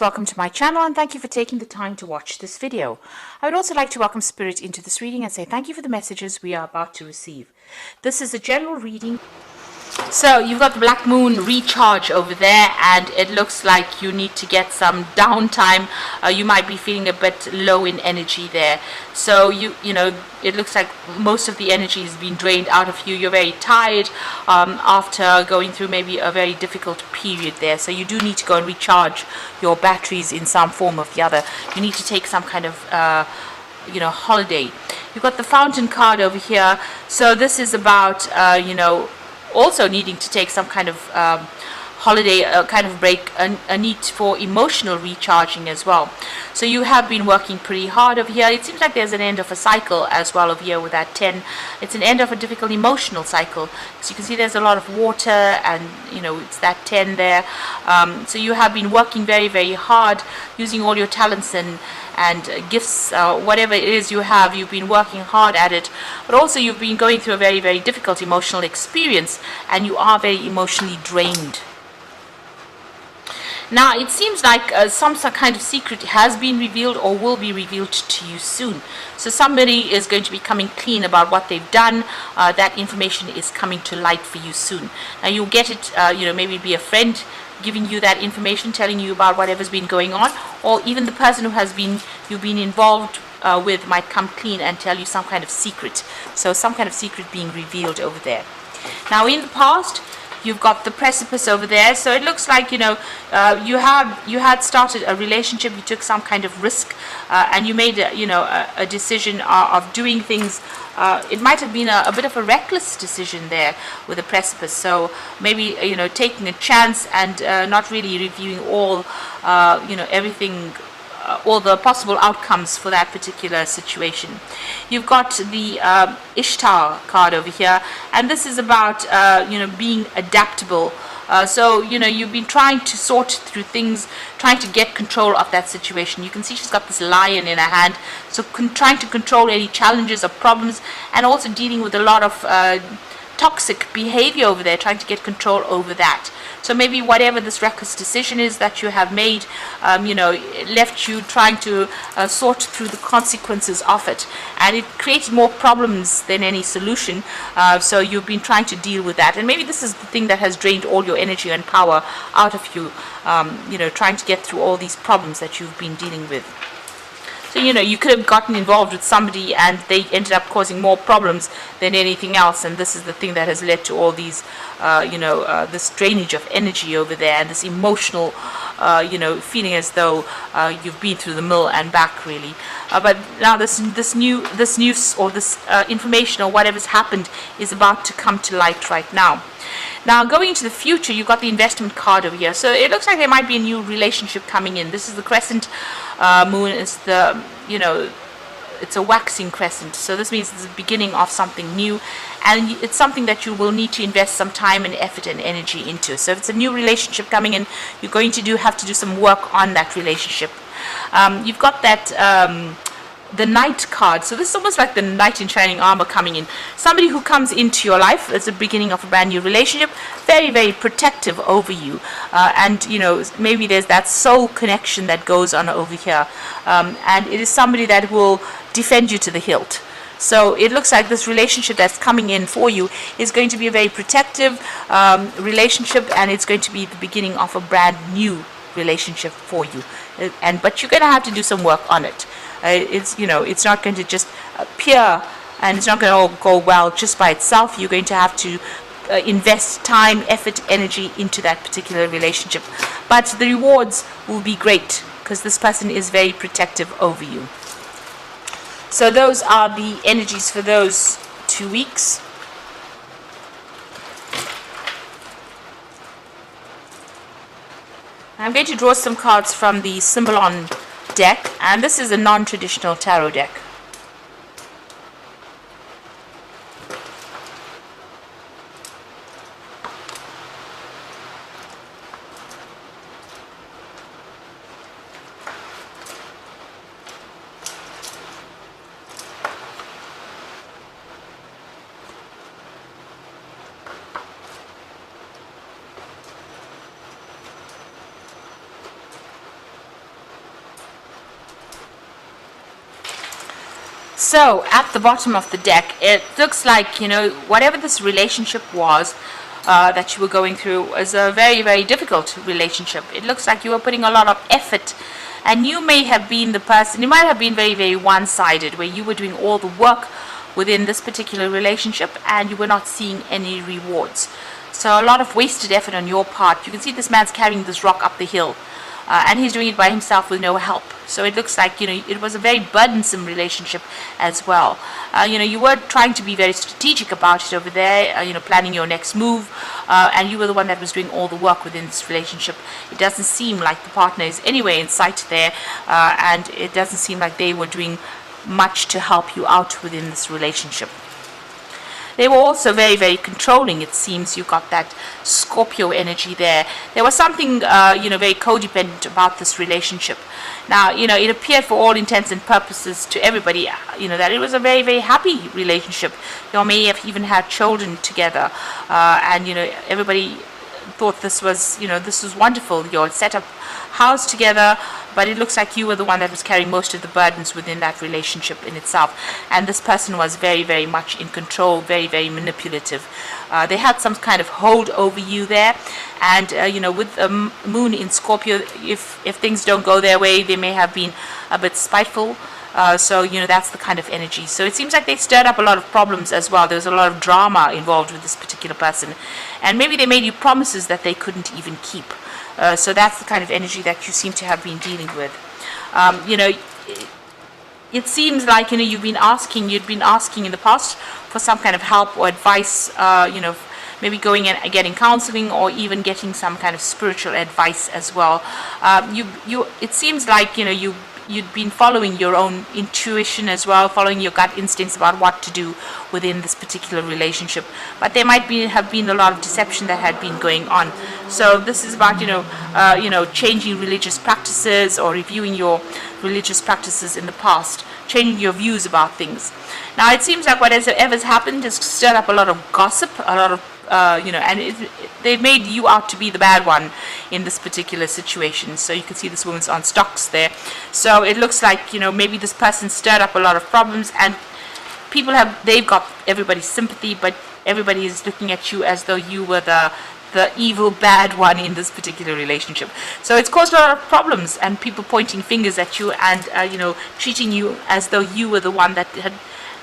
Welcome to my channel and thank you for taking the time to watch this video. I would also like to welcome Spirit into this reading and say thank you for the messages we are about to receive. This is a general reading. So you've got the Black Moon recharge over there, and it looks like you need to get some downtime. You might be feeling a bit low in energy there. So you know, it looks like most of the energy has been drained out of you. You're very tired after going through maybe a very difficult period there. So you do need to go and recharge your batteries in some form or the other. You need to take some kind of holiday. You've got the Fountain card over here. So this is about also needing to take some kind of holiday, kind of break, a need for emotional recharging as well. So you have been working pretty hard over here. It seems like there's an end of a cycle as well over here with that 10. It's an end of a difficult emotional cycle. So you can see there's a lot of water, and it's that 10 there. So you have been working very, very hard, using all your talents and gifts, whatever it is you have. You've been working hard at it, but also you've been going through a very, very difficult emotional experience, and you are very emotionally drained. Now it seems like some kind of secret has been revealed or will be revealed to you soon. So somebody is going to be coming clean about what they've done. That information is coming to light for you soon. Now you'll get it, maybe be a friend giving you that information, telling you about whatever's been going on, or even the person who you've been involved with might come clean and tell you some kind of secret. So some kind of secret being revealed over there. Now in the past, you've got the precipice over there. So it looks like you had started a relationship. You took some kind of risk, and you made a decision of doing things. It might have been a bit of a reckless decision there with the precipice. So maybe taking a chance and not really reviewing all everything. All the possible outcomes for that particular situation. You've got the Ishtar card over here, and this is about being adaptable. So you've been trying to sort through things, trying to get control of that situation. You can see she's got this lion in her hand, so trying to control any challenges or problems, and also dealing with a lot of toxic behavior over there, trying to get control over that. So maybe whatever this reckless decision is that you have made, left you trying to sort through the consequences of it, and it created more problems than any solution. So you've been trying to deal with that, and maybe this is the thing that has drained all your energy and power out of you. Trying to get through all these problems that you've been dealing with. So you could have gotten involved with somebody and they ended up causing more problems than anything else, and this is the thing that has led to all these this drainage of energy over there, and this emotional feeling as though you've been through the mill and back, really. But now this news or this information or whatever's happened is about to come to light right now. Now, going into the future, you've got the investment card over here. So it looks like there might be a new relationship coming in. This is the crescent moon. It's the, it's a waxing crescent. So this means it's the beginning of something new. And it's something that you will need to invest some time and effort and energy into. So if it's a new relationship coming in, you're going to have to do some work on that relationship. You've got that... the Knight card. So this is almost like the knight in shining armor coming in. Somebody who comes into your life as the beginning of a brand new relationship, very, very protective over you. And maybe there's that soul connection that goes on over here. And it is somebody that will defend you to the hilt. So it looks like this relationship that's coming in for you is going to be a very protective relationship, and it's going to be the beginning of a brand new relationship for you. But you're going to have to do some work on it. It's not going to just appear, and it's not going to all go well just by itself. You're going to have to invest time, effort, energy into that particular relationship. But the rewards will be great because this person is very protective over you. So those are the energies for those 2 weeks. I'm going to draw some cards from the Symbolon deck, and this is a non-traditional tarot deck. So at the bottom of the deck, it looks like, whatever this relationship was that you were going through was a very, very difficult relationship. It looks like you were putting a lot of effort, and you may have been the person, you might have been very, very one-sided, where you were doing all the work within this particular relationship and you were not seeing any rewards. So a lot of wasted effort on your part. You can see this man's carrying this rock up the hill. And he's doing it by himself with no help. So it looks like, it was a very burdensome relationship as well. You were trying to be very strategic about it over there, planning your next move, and you were the one that was doing all the work within this relationship. It doesn't seem like the partner is anywhere in sight there, and it doesn't seem like they were doing much to help you out within this relationship. They were also very, very controlling, it seems. You got that Scorpio energy there. There was something, very codependent about this relationship. Now, it appeared for all intents and purposes to everybody, that it was a very, very happy relationship. You may have even had children together. And, everybody thought this was wonderful. You all set up house together, but it looks like you were the one that was carrying most of the burdens within that relationship in itself. And this person was very, very much in control, very, very manipulative. They had some kind of hold over you there. And, with the moon in Scorpio, if things don't go their way, they may have been a bit spiteful. So, that's the kind of energy. So it seems like they stirred up a lot of problems as well. There was a lot of drama involved with this particular person. And maybe they made you promises that they couldn't even keep. So that's the kind of energy that you seem to have been dealing with. It seems like, you'd been asking in the past for some kind of help or advice, maybe going and getting counseling or even getting some kind of spiritual advice as well. It seems like, you'd been following your own intuition as well, following your gut instincts about what to do within this particular relationship. But there might have been a lot of deception that had been going on. So this is about, changing religious practices or reviewing your religious practices in the past, changing your views about things. Now, it seems like whatever's happened has stirred up a lot of gossip, a lot of they've made you out to be the bad one in this particular situation. So you can see this woman's on stocks there. So it looks like, maybe this person stirred up a lot of problems, and they've got everybody's sympathy, but everybody is looking at you as though you were the evil bad one in this particular relationship. So it's caused a lot of problems, and people pointing fingers at you and treating you as though you were the one that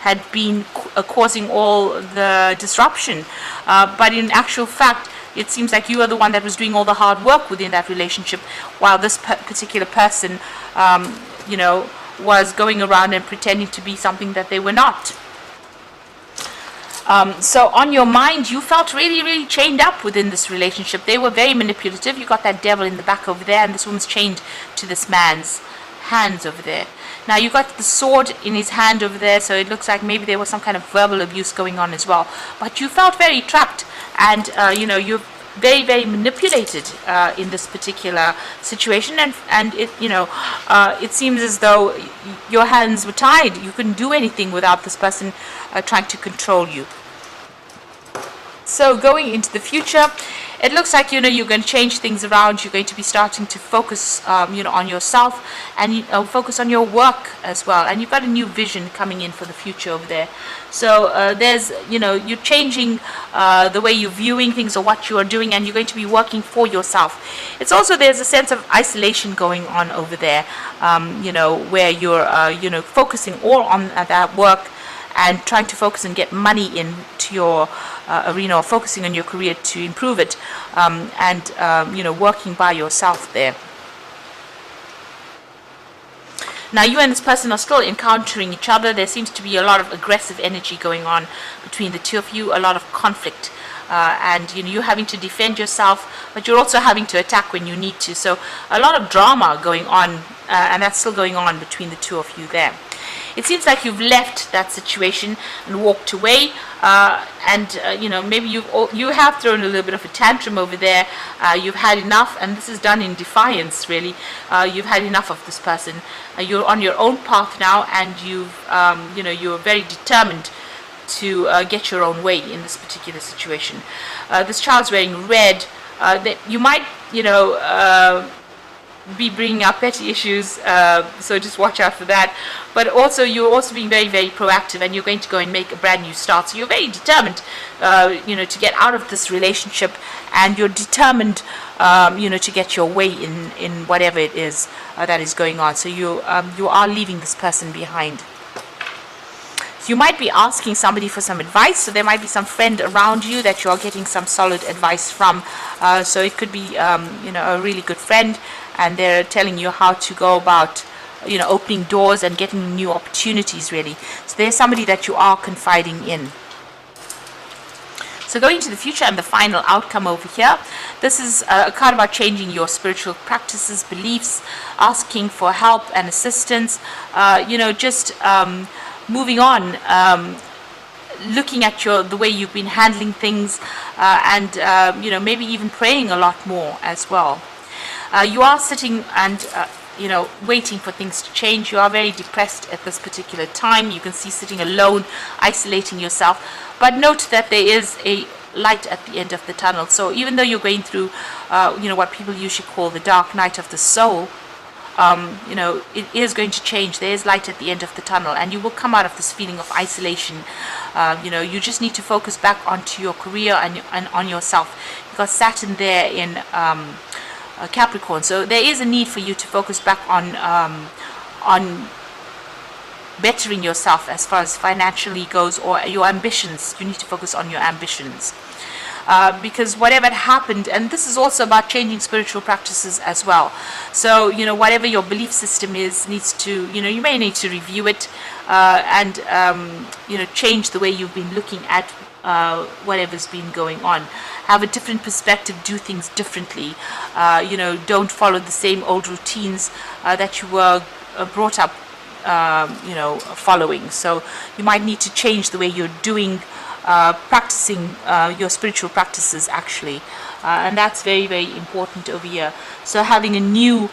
had been causing all the disruption. But in actual fact, it seems like you are the one that was doing all the hard work within that relationship, while this particular person, was going around and pretending to be something that they were not. So on your mind, you felt really, really chained up within this relationship. They were very manipulative. You got that devil in the back over there, and this woman's chained to this man's hands over there. Now, you got the sword in his hand over there, so it looks like maybe there was some kind of verbal abuse going on as well. But you felt very trapped, and, you're very, very manipulated in this particular situation. And it seems as though your hands were tied. You couldn't do anything without this person trying to control you. So going into the future, it looks like, you're going to change things around. You're going to be starting to focus, on yourself and focus on your work as well. And you've got a new vision coming in for the future over there. So there's, you're changing the way you're viewing things or what you are doing, and you're going to be working for yourself. It's also, there's a sense of isolation going on over there, where you're, focusing all on that work and trying to focus and get money into your arena, or focusing on your career to improve it, and working by yourself there. Now, you and this person are still encountering each other. There seems to be a lot of aggressive energy going on between the two of you, a lot of conflict, and you're having to defend yourself, but you're also having to attack when you need to. So a lot of drama going on, and that's still going on between the two of you there. It seems like you've left that situation and walked away, maybe you have thrown a little bit of a tantrum over there. You've had enough, and this is done in defiance, really. You've had enough of this person. You're on your own path now, and you're very determined to get your own way in this particular situation. This child's wearing red. You might, be bringing up petty issues, so just watch out for that. But also, you're also being very, very proactive, and you're going to go and make a brand new start. So you're very determined, to get out of this relationship, and you're determined, to get your way in whatever it is that is going on. So you are leaving this person behind. You might be asking somebody for some advice, so there might be some friend around you that you're getting some solid advice from. So it could be, a really good friend, and they're telling you how to go about, opening doors and getting new opportunities, really. So there's somebody that you are confiding in. So going to the future and the final outcome over here, this is a card about changing your spiritual practices, beliefs, asking for help and assistance, moving on, looking at the way you've been handling things, and maybe even praying a lot more as well. You are sitting and waiting for things to change. You are very depressed at this particular time. You can see sitting alone, isolating yourself. But note that there is a light at the end of the tunnel. So even though you're going through, what people usually call the dark night of the soul, it is going to change. There is light at the end of the tunnel, and you will come out of this feeling of isolation. You just need to focus back onto your career and on yourself. You've got Saturn there in Capricorn, so there is a need for you to focus back on bettering yourself as far as financially goes, or your ambitions. You need to focus on your ambitions. Because whatever happened, and this is also about changing spiritual practices as well. So, whatever your belief system is, needs to, you may need to review it, and, change the way you've been looking at whatever's been going on. Have a different perspective, do things differently. Don't follow the same old routines that you were brought up, following. So you might need to change the way you're doing, practicing your spiritual practices, actually, and that's very, very important over here. So having a new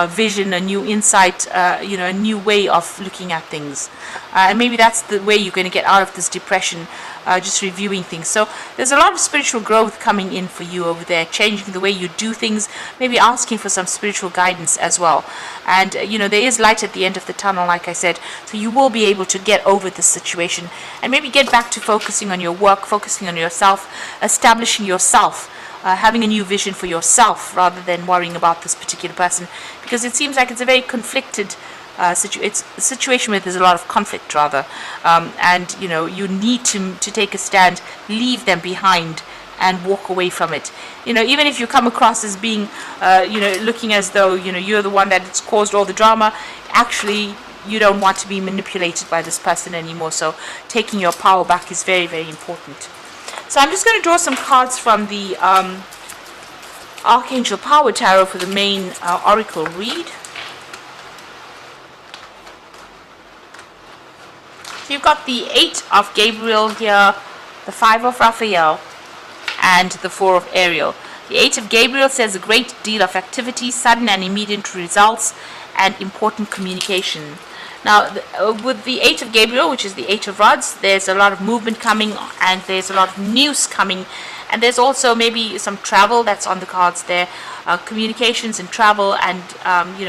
vision, a new insight, a new way of looking at things, and maybe that's the way you're going to get out of this depression, just reviewing things. So there's a lot of spiritual growth coming in for you over there, changing the way you do things, maybe asking for some spiritual guidance as well. And there is light at the end of the tunnel, like I said, so you will be able to get over this situation and maybe get back to focusing on your work, focusing on yourself, establishing yourself, having a new vision for yourself rather than worrying about this particular person, because it seems like it's a very conflicted it's a situation where there's a lot of conflict, rather, and you need to take a stand, leave them behind, and walk away from it. Even if you come across as being looking as though you're the one that's caused all the drama, actually you don't want to be manipulated by this person anymore. So taking your power back is very, very important. So I'm just going to draw some cards from the Archangel Power Tarot for the main oracle read. So you've got the 8 of Gabriel here, the 5 of Raphael, and the 4 of Ariel. The 8 of Gabriel says a great deal of activity, sudden and immediate results, and important communication. Now, with the 8 of Gabriel, which is the 8 of Rods, there's a lot of movement coming, and there's a lot of news coming, and there's also maybe some travel that's on the cards there, communications and travel, and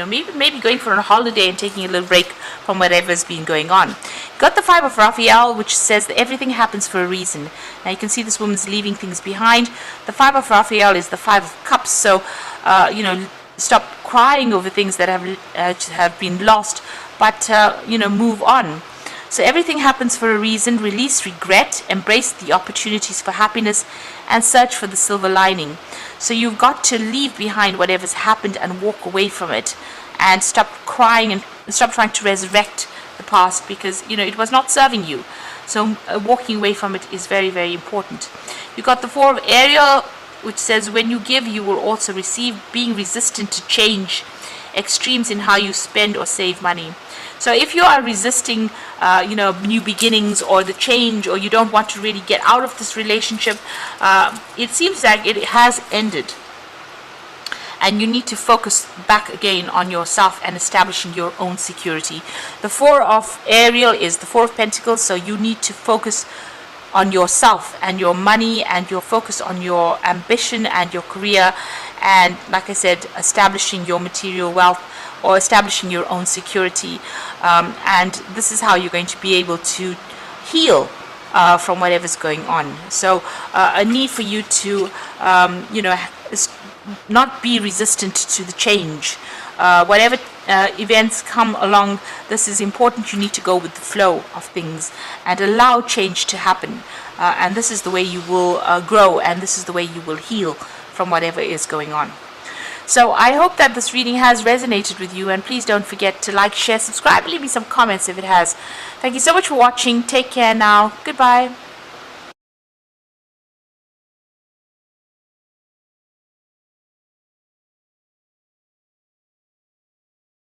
maybe going for a holiday and taking a little break from whatever's been going on. Got the 5 of Raphael, which says that everything happens for a reason. Now you can see this woman's leaving things behind. The 5 of Raphael is the 5 of Cups, so stop crying over things that have been lost, but move on. So everything happens for a reason. Release regret, embrace the opportunities for happiness, and search for the silver lining. So you've got to leave behind whatever's happened and walk away from it, and stop crying and stop trying to resurrect the past, because it was not serving you. So walking away from it is very, very important. You've got the 4 of Ariel, which says when you give, you will also receive, being resistant to change, extremes in how you spend or save money. So if you are resisting, new beginnings or the change, or you don't want to really get out of this relationship, it seems like it has ended. And you need to focus back again on yourself and establishing your own security. The 4 of Ariel is the 4 of Pentacles, so you need to focus on yourself and your money, and your focus on your ambition and your career, and, like I said, establishing your material wealth or establishing your own security. And this is how you're going to be able to heal from whatever's going on. So a need for you to, not be resistant to the change. Whatever events come along, this is important. You need to go with the flow of things and allow change to happen. And this is the way you will grow, and this is the way you will heal from whatever is going on. So I hope that this reading has resonated with you, and please don't forget to like, share, subscribe, leave me some comments if it has. Thank you so much for watching. Take care now. Goodbye.